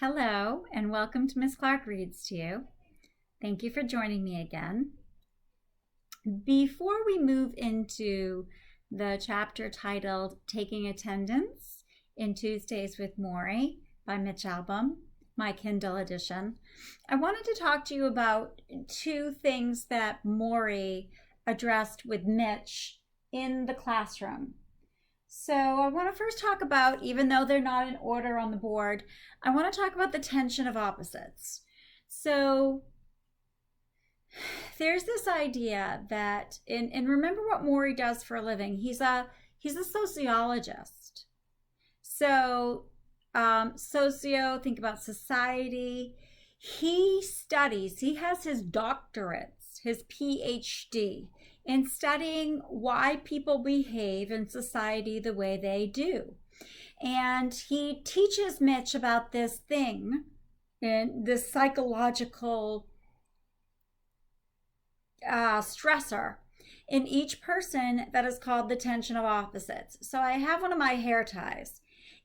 Hello, and welcome to Miss Clark Reads to You. Thank you for joining me again. Before we move into the chapter titled Taking Attendance in Tuesdays with Morrie by Mitch, my Kindle edition, I wanted to talk to you about two things that Morrie addressed with Mitch in the classroom. So I want to first talk about, even though they're not in order on the board, I want to talk about the tension of opposites. So there's this idea that, and remember what Morrie does for a living. He's a sociologist. So think about society. He has his doctorates, his PhD in studying why people behave in society the way they do. And he teaches Mitch about this thing, and this psychological stressor in each person that is called the tension of opposites. So I have one of my hair ties.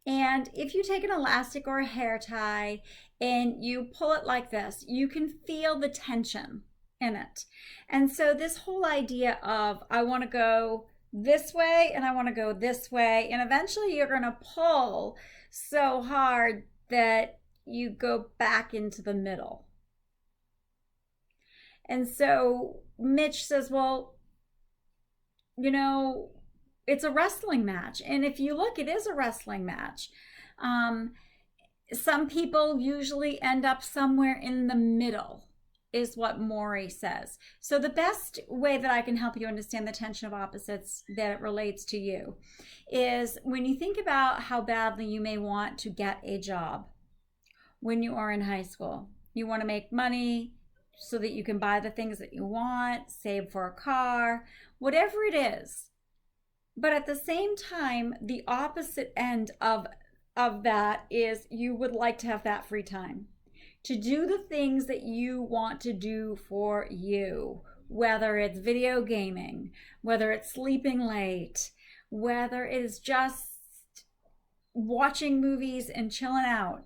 And if you take an elastic or a hair tie and you pull it like this, you can feel the tension in it. And so this whole idea of I want to go this way and I want to go this way, and eventually you're going to pull so hard that you go back into the middle. And so Mitch says, well, it's a wrestling match. And if you look, it is a wrestling match. Some people usually end up somewhere in the middle, is what Morrie says. So the best way that I can help you understand the tension of opposites that it relates to you is when you think about how badly you may want to get a job when you are in high school. You want to make money so that you can buy the things that you want, save for a car, whatever it is. But at the same time, the opposite end of that is you would like to have that free time to do the things that you want to do for you, whether it's video gaming, whether it's sleeping late, whether it's just watching movies and chilling out.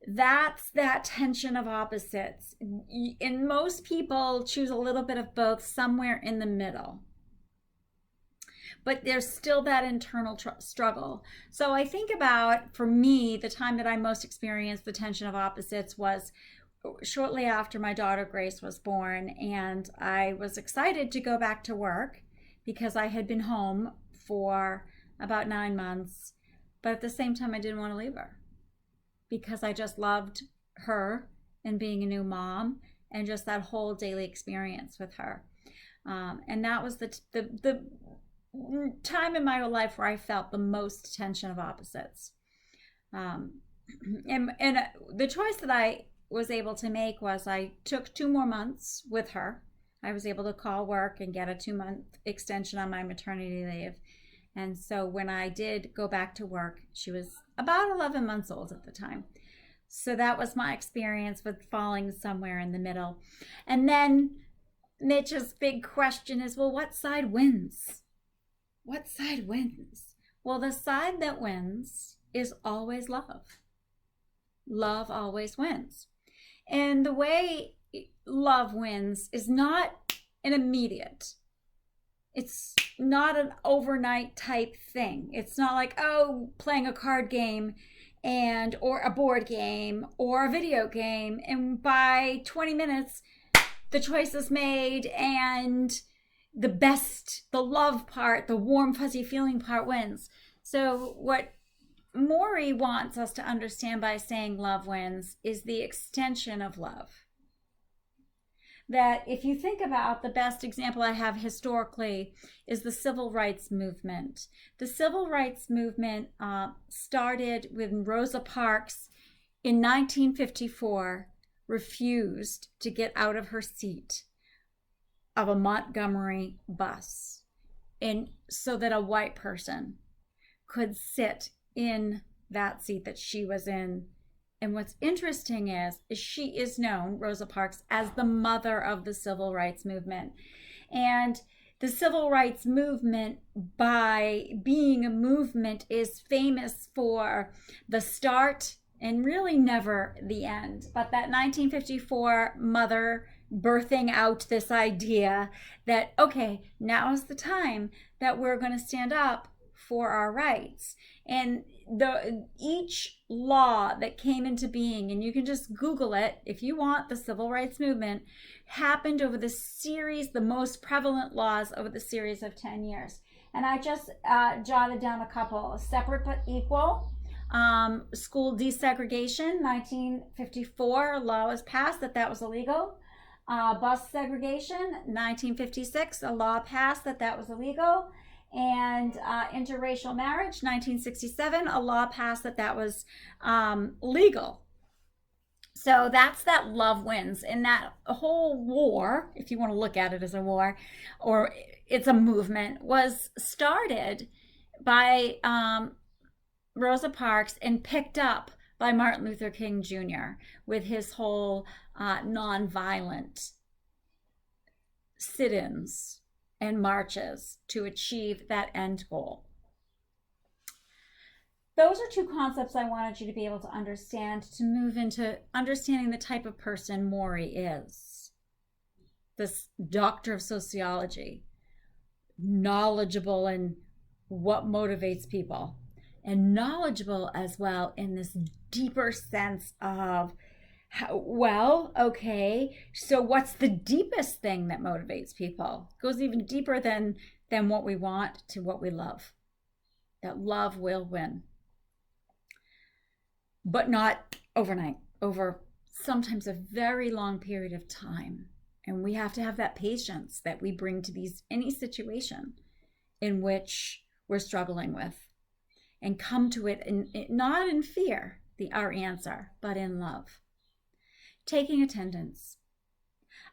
That's that tension of opposites. And most people choose a little bit of both, somewhere in the middle. But there's still that internal struggle. So I think about, for me, the time that I most experienced the tension of opposites was shortly after my daughter Grace was born, and I was excited to go back to work because I had been home for about 9 months, but at the same time I didn't want to leave her because I just loved her and being a new mom and just that whole daily experience with her. And that was the time in my life where I felt the most tension of opposites. And the choice that I was able to make was I took 2 more months with her. I was able to call work and get a 2-month extension on my maternity leave. And so when I did go back to work, she was about 11 months old at the time. So that was my experience with falling somewhere in the middle. And then Mitch's big question is, well, what side wins? What side wins? Well, the side that wins is always love. Love always wins. And the way love wins is not an immediate. It's not an overnight type thing. It's not like, playing a card game or a board game or a video game, and by 20 minutes, the choice is made and the love part, the warm, fuzzy feeling part wins. So what Morrie wants us to understand by saying love wins is the extension of love. That if you think about, the best example I have historically is the civil rights movement. The civil rights movement started when Rosa Parks in 1954 refused to get out of her seat of a Montgomery bus, and so that a white person could sit in that seat that she was in. And what's interesting is she is known, Rosa Parks, as the mother of the civil rights movement. And the civil rights movement, by being a movement, is famous for the start and really never the end. But that 1954 mother birthing out this idea that, okay, now is the time that we're going to stand up for our rights. And each law that came into being, and you can just Google it if you want, the civil rights movement happened over the series, the most prevalent laws over the series of 10 years. And I just jotted down a couple: separate but equal, school desegregation, 1954, a law was passed that was illegal. Bus segregation, 1956, a law passed that was illegal. And interracial marriage, 1967, a law passed that was legal. So that's that love wins. And that whole war, if you want to look at it as a war, or it's a movement, was started by Rosa Parks and picked up by Martin Luther King Jr. with his whole nonviolent sit-ins and marches to achieve that end goal. Those are two concepts I wanted you to be able to understand to move into understanding the type of person Morrie is. This doctor of sociology, knowledgeable in what motivates people, and knowledgeable as well in this deeper sense of, well, okay, so what's the deepest thing that motivates people? It goes even deeper than what we want to what we love. That love will win. But not overnight, over sometimes a very long period of time. And we have to have that patience that we bring to any situation in which we're struggling with, and come to it not in fear, our answer, but in love. Taking attendance.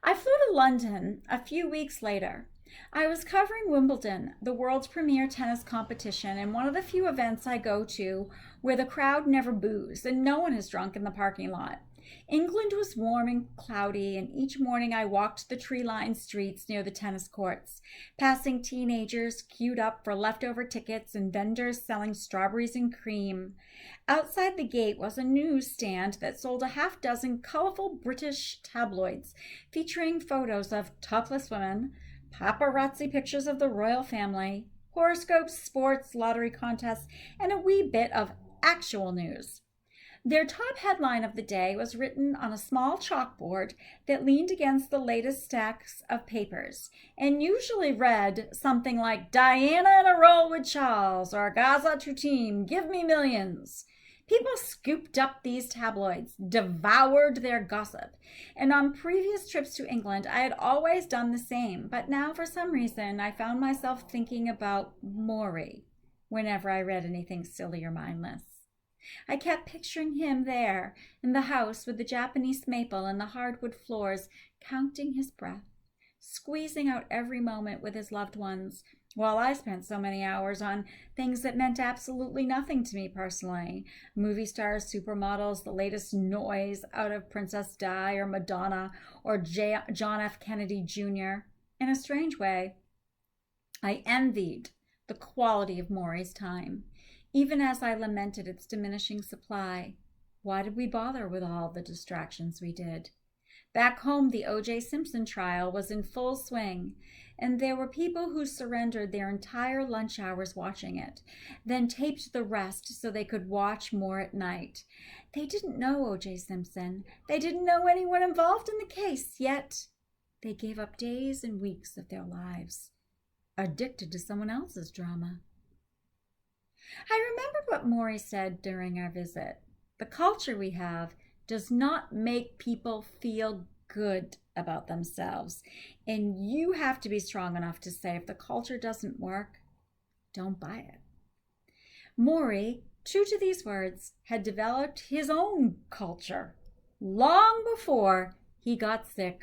I flew to London a few weeks later. I was covering Wimbledon, the world's premier tennis competition, and one of the few events I go to where the crowd never boos and no one is drunk in the parking lot. England was warm and cloudy, and each morning I walked the tree-lined streets near the tennis courts, passing teenagers queued up for leftover tickets and vendors selling strawberries and cream. Outside the gate was a newsstand that sold a half-dozen colorful British tabloids featuring photos of topless women, paparazzi pictures of the royal family, horoscopes, sports, lottery contests, and a wee bit of actual news. Their top headline of the day was written on a small chalkboard that leaned against the latest stacks of papers, and usually read something like, "Diana in a roll with Charles," or "Gaza to team, give me millions." People scooped up these tabloids, devoured their gossip, and on previous trips to England, I had always done the same, but now for some reason, I found myself thinking about Morrie whenever I read anything silly or mindless. I kept picturing him there in the house with the Japanese maple and the hardwood floors, counting his breath, squeezing out every moment with his loved ones, while I spent so many hours on things that meant absolutely nothing to me personally. Movie stars, supermodels, the latest noise out of Princess Di or Madonna or John F. Kennedy Jr. In a strange way, I envied the quality of Morrie's time, even as I lamented its diminishing supply. Why did we bother with all the distractions we did? Back home, the O.J. Simpson trial was in full swing, and there were people who surrendered their entire lunch hours watching it, then taped the rest so they could watch more at night. They didn't know O.J. Simpson. They didn't know anyone involved in the case, yet they gave up days and weeks of their lives, addicted to someone else's drama. I remembered what Morrie said during our visit. The culture we have does not make people feel good about themselves, and you have to be strong enough to say, if the culture doesn't work, don't buy it. Morrie, true to these words, had developed his own culture long before he got sick.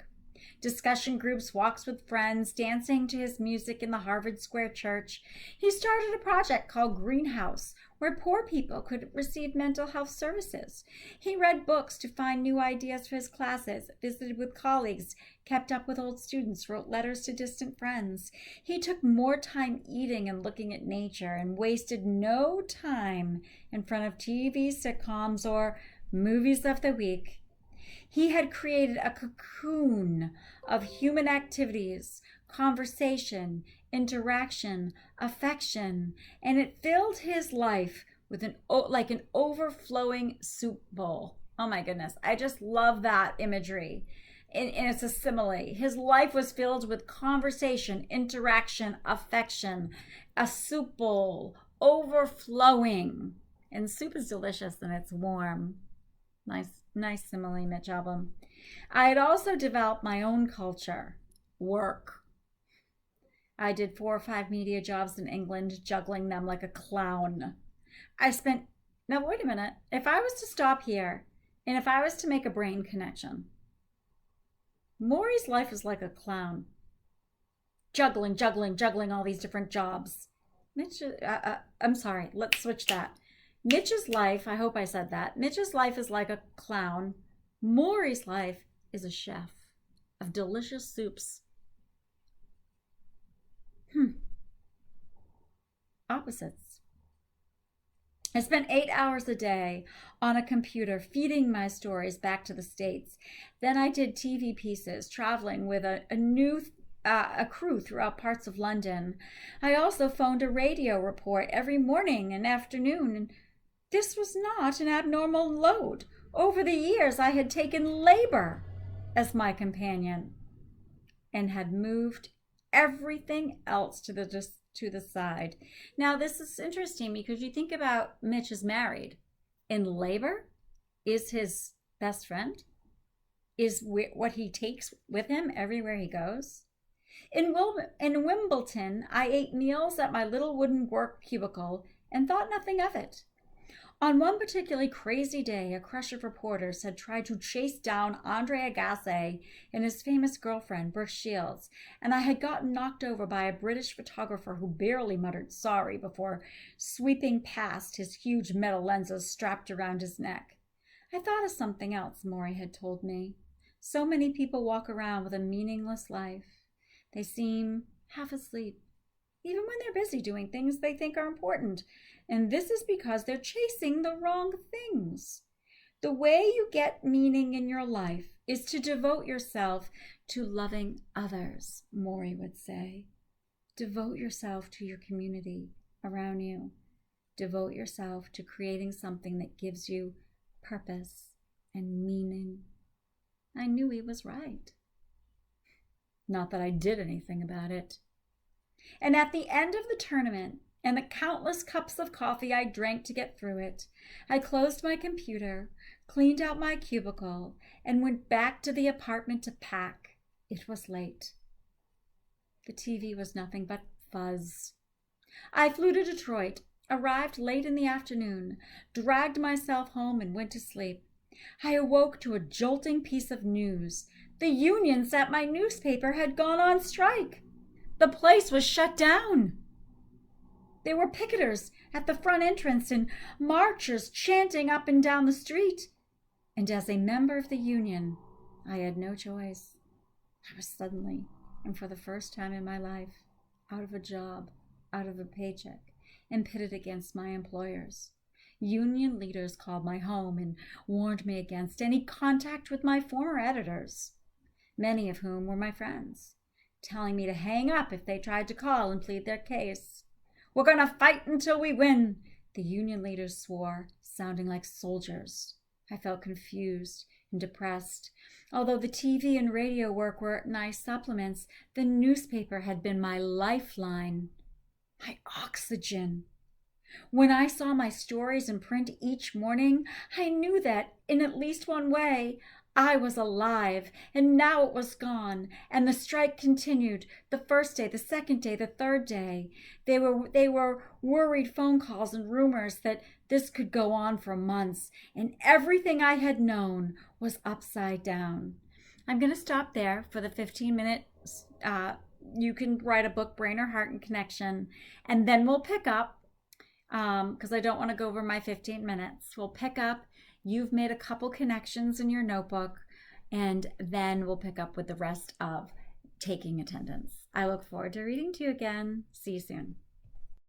Discussion groups, walks with friends, dancing to his music in the Harvard Square Church. He started a project called Greenhouse, where poor people could receive mental health services. He read books to find new ideas for his classes, visited with colleagues, kept up with old students, wrote letters to distant friends. He took more time eating and looking at nature and wasted no time in front of TV sitcoms or movies of the week. He had created a cocoon of human activities, conversation, interaction, affection, and it filled his life with an overflowing soup bowl. Oh my goodness, I just love that imagery. And it's a simile. His life was filled with conversation, interaction, affection, a soup bowl, overflowing. And soup is delicious and it's warm. Nice simile, Mitch album. I had also developed my own culture, work. I did 4 or 5 media jobs in England, juggling them like a clown. Now wait a minute, if I was to stop here, and if I was to make a brain connection, Morrie's life is like a clown. Juggling all these different jobs. Mitch, I'm sorry, let's switch that. Mitch's life, I hope I said that. Mitch's life is like a clown. Morrie's life is a chef of delicious soups. Opposites. I spent 8 hours a day on a computer feeding my stories back to the States. Then I did TV pieces, traveling with a crew throughout parts of London. I also phoned a radio report every morning and afternoon, and this was not an abnormal load. Over the years, I had taken labor as my companion and had moved everything else to the side. Now, this is interesting because you think about Mitch is married. In labor is his best friend, is what he takes with him everywhere he goes. In Wimbledon, I ate meals at my little wooden work cubicle and thought nothing of it. On one particularly crazy day, a crush of reporters had tried to chase down Andre Agassi and his famous girlfriend, Brooke Shields, and I had gotten knocked over by a British photographer who barely muttered sorry before sweeping past his huge metal lenses strapped around his neck. I thought of something else Morrie had told me. So many people walk around with a meaningless life. They seem half asleep, even when they're busy doing things they think are important. And this is because they're chasing the wrong things. The way you get meaning in your life is to devote yourself to loving others, Morrie would say. Devote yourself to your community around you. Devote yourself to creating something that gives you purpose and meaning. I knew he was right. Not that I did anything about it. And at the end of the tournament, and the countless cups of coffee I drank to get through it, I closed my computer, cleaned out my cubicle, and went back to the apartment to pack. It was late. The TV was nothing but fuzz. I flew to Detroit, arrived late in the afternoon, dragged myself home, and went to sleep. I awoke to a jolting piece of news. The unions at my newspaper had gone on strike. The place was shut down. There were picketers at the front entrance and marchers chanting up and down the street. And as a member of the union, I had no choice. I was suddenly, and for the first time in my life, out of a job, out of a paycheck, and pitted against my employers. Union leaders called my home and warned me against any contact with my former editors, many of whom were my friends, telling me to hang up if they tried to call and plead their case. We're going to fight until we win, the union leaders swore, sounding like soldiers. I felt confused and depressed. Although the TV and radio work were nice supplements, the newspaper had been my lifeline, my oxygen. When I saw my stories in print each morning, I knew that, in at least one way, I was alive, and now it was gone, and the strike continued, the first day, the second day, the third day. They were worried phone calls and rumors that this could go on for months, and everything I had known was upside down. I'm going to stop there for the 15 minutes. You can write a book, Brain or Heart and Connection, and then we'll pick up because I don't want to go over my 15 minutes. We'll pick up. You've made a couple connections in your notebook, and then we'll pick up with the rest of taking attendance. I look forward to reading to you again. See you soon.